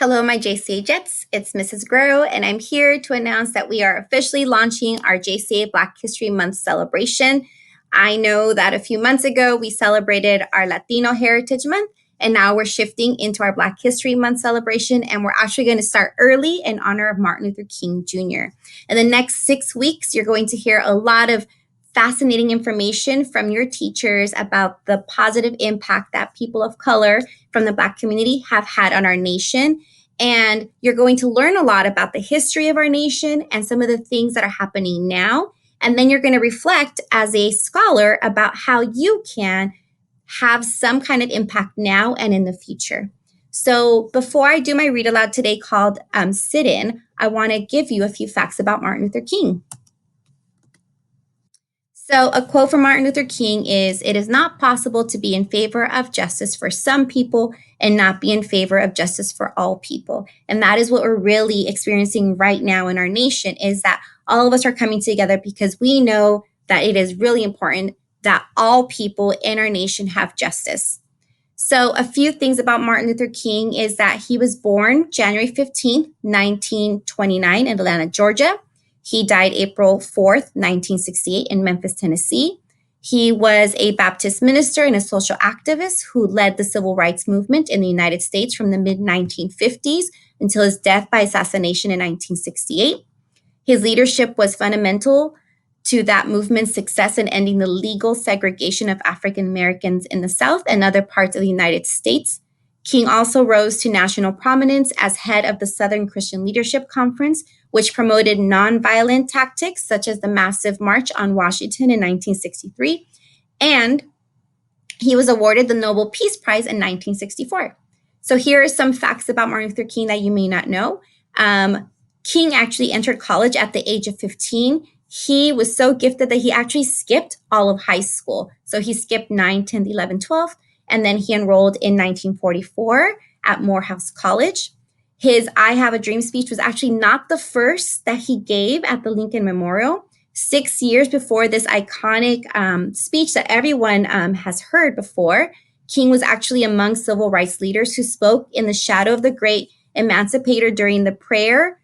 Hello, my JCA Jets. It's Mrs. Guerrero, and I'm here to announce that we are officially launching our JCA Black History Month celebration. I know that a few months ago we celebrated our Latino Heritage Month, and now we're shifting into our Black History Month celebration, and we're actually going to start early in honor of Martin Luther King Jr. In the next 6 weeks, you're going to hear a lot of fascinating information from your teachers about the positive impact that people of color from the Black community have had on our nation. And you're going to learn a lot about the history of our nation and some of the things that are happening now. And then you're going to reflect as a scholar about how you can have some kind of impact now and in the future. So before I do my read aloud today called Sit In, I want to give you a few facts about Martin Luther King. So a quote from Martin Luther King is, "It is not possible to be in favor of justice for some people and not be in favor of justice for all people." And that is what we're really experiencing right now in our nation, is that all of us are coming together because we know that it is really important that all people in our nation have justice. So a few things about Martin Luther King is that he was born January 15th, 1929 in Atlanta, Georgia. He died April 4th, 1968 in Memphis, Tennessee. He was a Baptist minister and a social activist who led the civil rights movement in the United States from the mid-1950s until his death by assassination in 1968. His leadership was fundamental to that movement's success in ending the legal segregation of African Americans in the South and other parts of the United States. King also rose to national prominence as head of the Southern Christian Leadership Conference, which promoted nonviolent tactics such as the massive March on Washington in 1963. And he was awarded the Nobel Peace Prize in 1964. So here are some facts about Martin Luther King that you may not know. King actually entered college at the age of 15. He was so gifted that he actually skipped all of high school. So he skipped 9, 10, 11, 12, and then he enrolled in 1944 at Morehouse College. His I Have a Dream speech was actually not the first that he gave at the Lincoln Memorial. 6 years before this iconic speech that everyone has heard before, King was actually among civil rights leaders who spoke in the shadow of the great emancipator during the prayer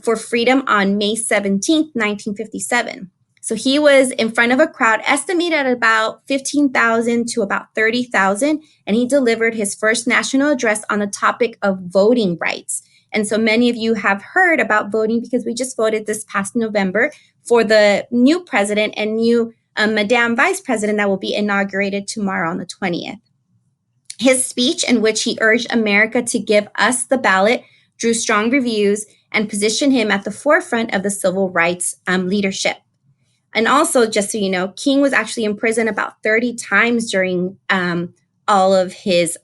for freedom on May 17th, 1957. So he was in front of a crowd estimated at about 15,000 to about 30,000, and he delivered his first national address on the topic of voting rights. And so many of you have heard about voting because we just voted this past November for the new president and new Madame Vice President that will be inaugurated tomorrow on the 20th. His speech, in which he urged America to give us the ballot, drew strong reviews and positioned him at the forefront of the civil rights leadership. And also, just so you know, King was actually in prison about 30 times during all of his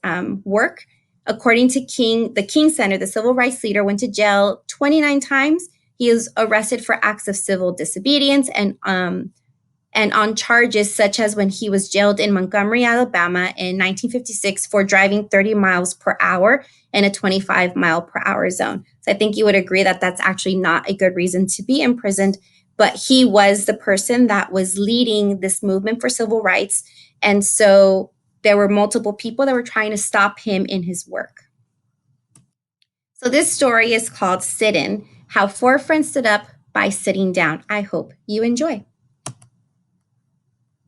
work. According to King, the King Center, the civil rights leader, went to jail 29 times. He was arrested for acts of civil disobedience and on charges such as when he was jailed in Montgomery, Alabama in 1956 for driving 30 miles per hour in a 25 mile per hour zone. So I think you would agree that that's actually not a good reason to be imprisoned, but he was the person that was leading this movement for civil rights. And so there were multiple people that were trying to stop him in his work. So this story is called Sit In, How Four Friends Stood Up by Sitting Down. I hope you enjoy.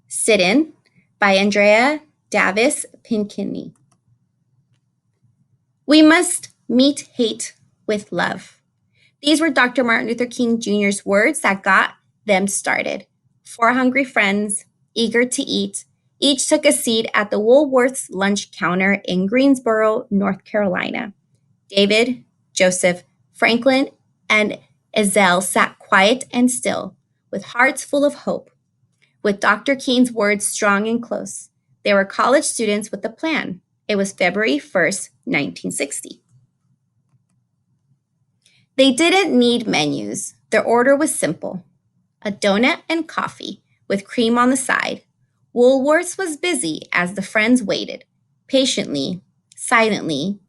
Sit In by Andrea Davis Pinckney. We must meet hate with love. These were Dr. Martin Luther King Jr.'s words that got them started. Four hungry friends, eager to eat, each took a seat at the Woolworth's lunch counter in Greensboro, North Carolina. David, Joseph, Franklin, and Ezell sat quiet and still, with hearts full of hope. With Dr. King's words strong and close, they were college students with a plan. It was February 1st, 1960. They didn't need menus. Their order was simple: a donut and coffee with cream on the side. Woolworth's was busy as the friends waited, patiently, silently,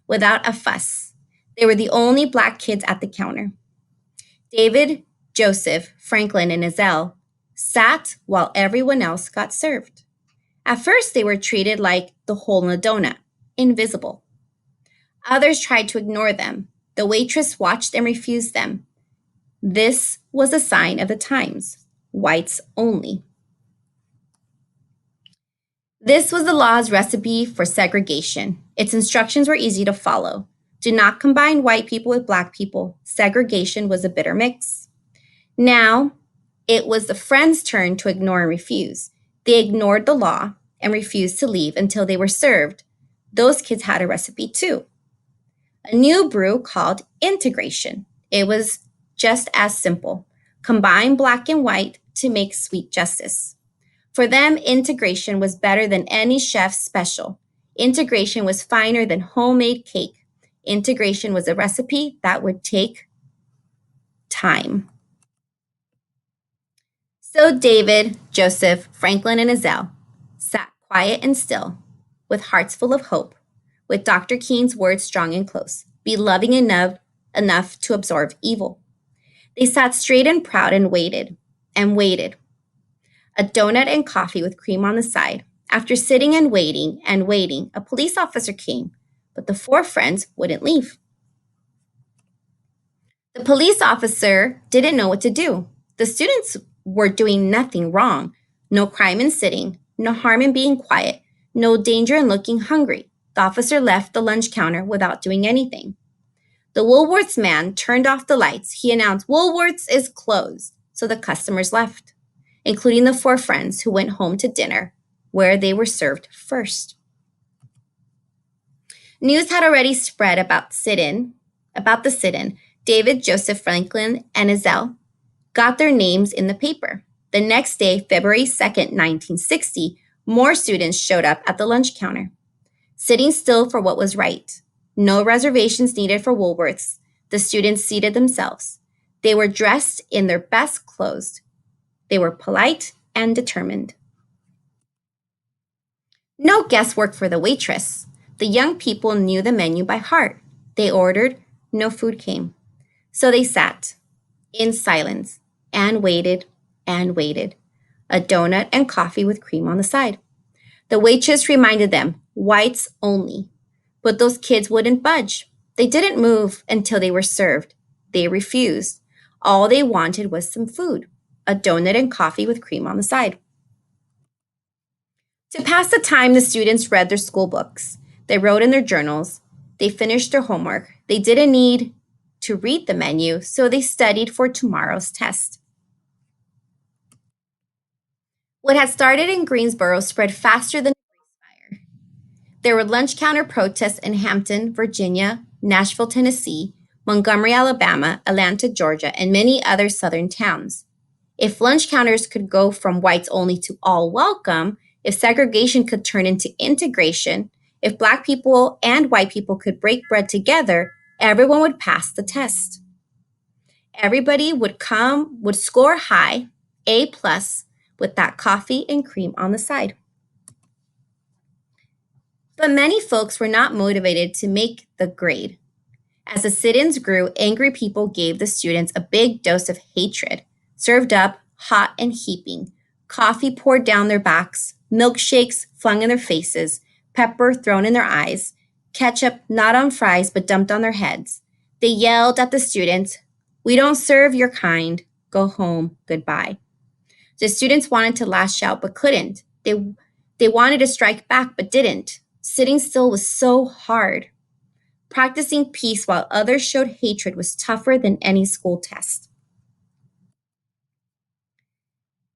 without a fuss. They were the only Black kids at the counter. David, Joseph, Franklin, and Ezell sat while everyone else got served. At first, they were treated like the hole in the donut, invisible. Others tried to ignore them. The waitress watched and refused them. This was a sign of the times. Whites only. This was the law's recipe for segregation. Its instructions were easy to follow. Do not combine white people with black people. Segregation was a bitter mix. Now, it was the friends' turn to ignore and refuse. They ignored the law and refused to leave until they were served. Those kids had a recipe too. A new brew called integration. It was just as simple. Combine black and white to make sweet justice. For them, integration was better than any chef's special. Integration was finer than homemade cake. Integration was a recipe that would take time. So David, Joseph, Franklin, and Azelle sat quiet and still, with hearts full of hope, with Dr. Keen's words strong and close, be loving enough to absorb evil. They sat straight and proud and waited, and waited. A donut and coffee with cream on the side. After sitting and waiting, a police officer came, but the four friends wouldn't leave. The police officer didn't know what to do. The students were doing nothing wrong. No crime in sitting, no harm in being quiet, no danger in looking hungry. The officer left the lunch counter without doing anything. The Woolworths man turned off the lights. He announced, "Woolworths is closed." So the customers left, including the four friends who went home to dinner, where they were served first. News had already spread about the sit-in. David, Joseph, Franklin, and Azelle got their names in the paper. The next day, February 2nd, 1960, more students showed up at the lunch counter, sitting still for what was right. No reservations needed for Woolworths. The students seated themselves. They were dressed in their best clothes. They were polite and determined. No guesswork for the waitress. The young people knew the menu by heart. They ordered, no food came. So they sat in silence and waited and waited. A donut and coffee with cream on the side. The waitress reminded them, whites only. But those kids wouldn't budge. They didn't move until they were served. They refused. All they wanted was some food, a donut and coffee with cream on the side. To pass the time, the students read their school books. They wrote in their journals. They finished their homework. They didn't need to read the menu, so they studied for tomorrow's test. What had started in Greensboro spread faster than a fire. There were lunch counter protests in Hampton, Virginia, Nashville, Tennessee, Montgomery, Alabama, Atlanta, Georgia, and many other southern towns. If lunch counters could go from whites only to all welcome, if segregation could turn into integration, if black people and white people could break bread together, everyone would pass the test. Everybody would score high, A plus, with that coffee and cream on the side. But many folks were not motivated to make the grade. As the sit-ins grew, angry people gave the students a big dose of hatred, served up hot and heaping, coffee poured down their backs, milkshakes flung in their faces, pepper thrown in their eyes, ketchup not on fries but dumped on their heads. They yelled at the students, "We don't serve your kind. Go home. Goodbye." The students wanted to lash out but couldn't. They wanted to strike back but didn't. Sitting still was so hard. Practicing peace while others showed hatred was tougher than any school test.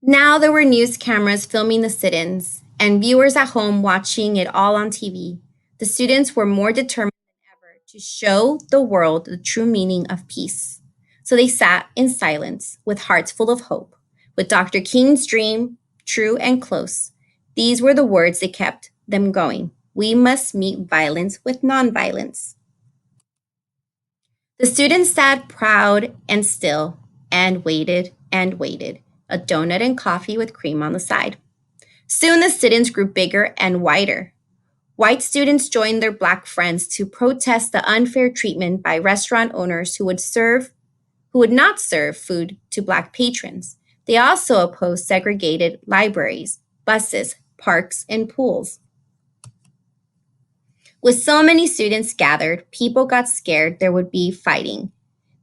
Now there were news cameras filming the sit-ins and viewers at home watching it all on TV. The students were more determined than ever to show the world the true meaning of peace. So they sat in silence with hearts full of hope, with Dr. King's dream true and close. These were the words that kept them going. We must meet violence with nonviolence. The students sat proud and still and waited, a donut and coffee with cream on the side. Soon the sit-ins grew bigger and wider. White students joined their black friends to protest the unfair treatment by restaurant owners who would not serve food to black patrons. They also opposed segregated libraries, buses, parks, and pools. With so many students gathered, people got scared there would be fighting.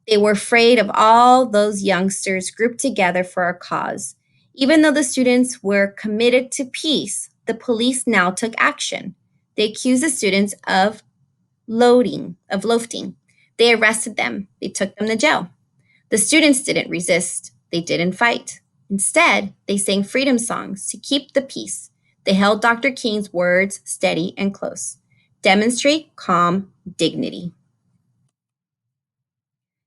They were afraid of all those youngsters grouped together for a cause. Even though the students were committed to peace, the police now took action. They accused the students of loafing. They arrested them. They took them to jail. The students didn't resist. They didn't fight. Instead, they sang freedom songs to keep the peace. They held Dr. King's words steady and close. Demonstrate calm dignity.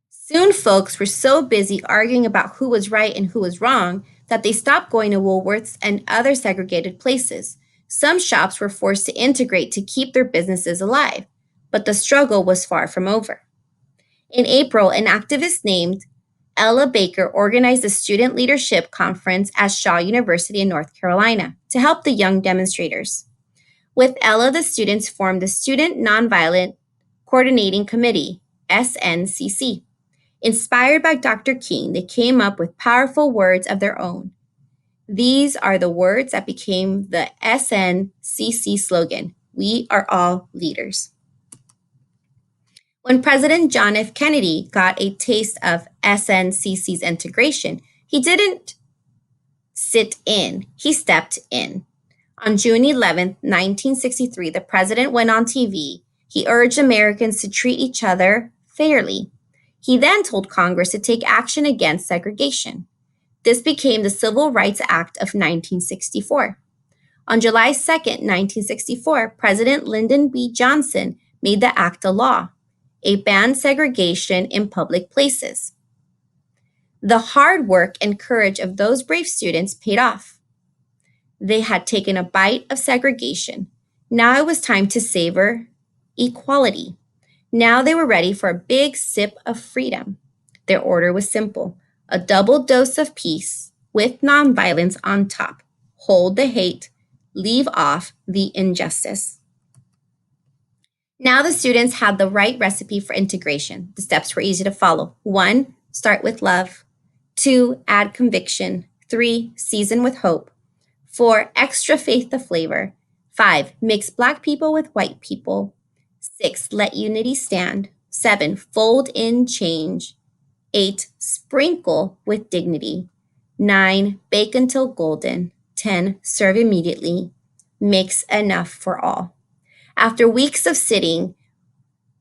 Soon, folks were so busy arguing about who was right and who was wrong that they stopped going to Woolworths and other segregated places. Some shops were forced to integrate to keep their businesses alive, but the struggle was far from over. In April, an activist named Ella Baker organized a student leadership conference at Shaw University in North Carolina to help the young demonstrators. With Ella, the students formed the Student Nonviolent Coordinating Committee, SNCC. Inspired by Dr. King, they came up with powerful words of their own. These are the words that became the SNCC slogan: "We are all leaders." When President John F. Kennedy got a taste of SNCC's integration, he didn't sit in, he stepped in. On June 11, 1963, the president went on TV. He urged Americans to treat each other fairly. He then told Congress to take action against segregation. This became the Civil Rights Act of 1964. On July 2, 1964, President Lyndon B. Johnson made the act a law. It banned segregation in public places. The hard work and courage of those brave students paid off. They had taken a bite of segregation. Now it was time to savor equality. Now they were ready for a big sip of freedom. Their order was simple: a double dose of peace with nonviolence on top. Hold the hate, leave off the injustice. Now the students had the right recipe for integration. The steps were easy to follow. 1, start with love. 2, add conviction. 3, season with hope. 4, extra faith the flavor. 5, mix Black people with white people. 6, let unity stand. 7, fold in change. 8, sprinkle with dignity. 9, bake until golden. 10, serve immediately. Mix enough for all. After weeks of sitting,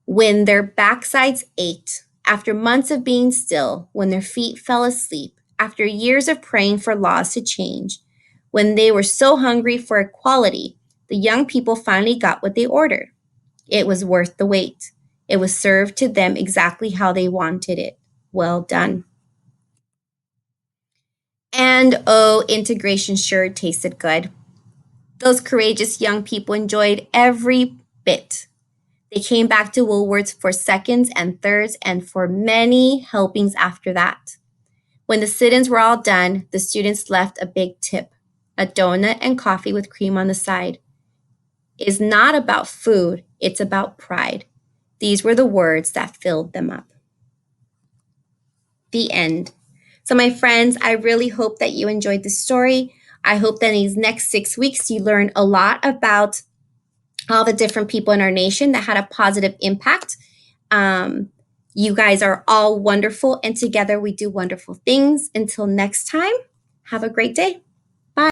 when their backsides ached, after months of being still, when their feet fell asleep, after years of praying for laws to change, when they were so hungry for equality, the young people finally got what they ordered. It was worth the wait. It was served to them exactly how they wanted it. Well done. And oh, integration sure tasted good. Those courageous young people enjoyed every bit. They came back to Woolworths for seconds and thirds and for many helpings after that. When the sit-ins were all done, the students left a big tip: a donut and coffee with cream on the side. It's not about food, it's about pride. These were the words that filled them up. The end. So, my friends, I really hope that you enjoyed this story. I hope that in these next 6 weeks you learn a lot about all the different people in our nation that had a positive impact. You guys are all wonderful, and together we do wonderful things. Until next time, have a great day.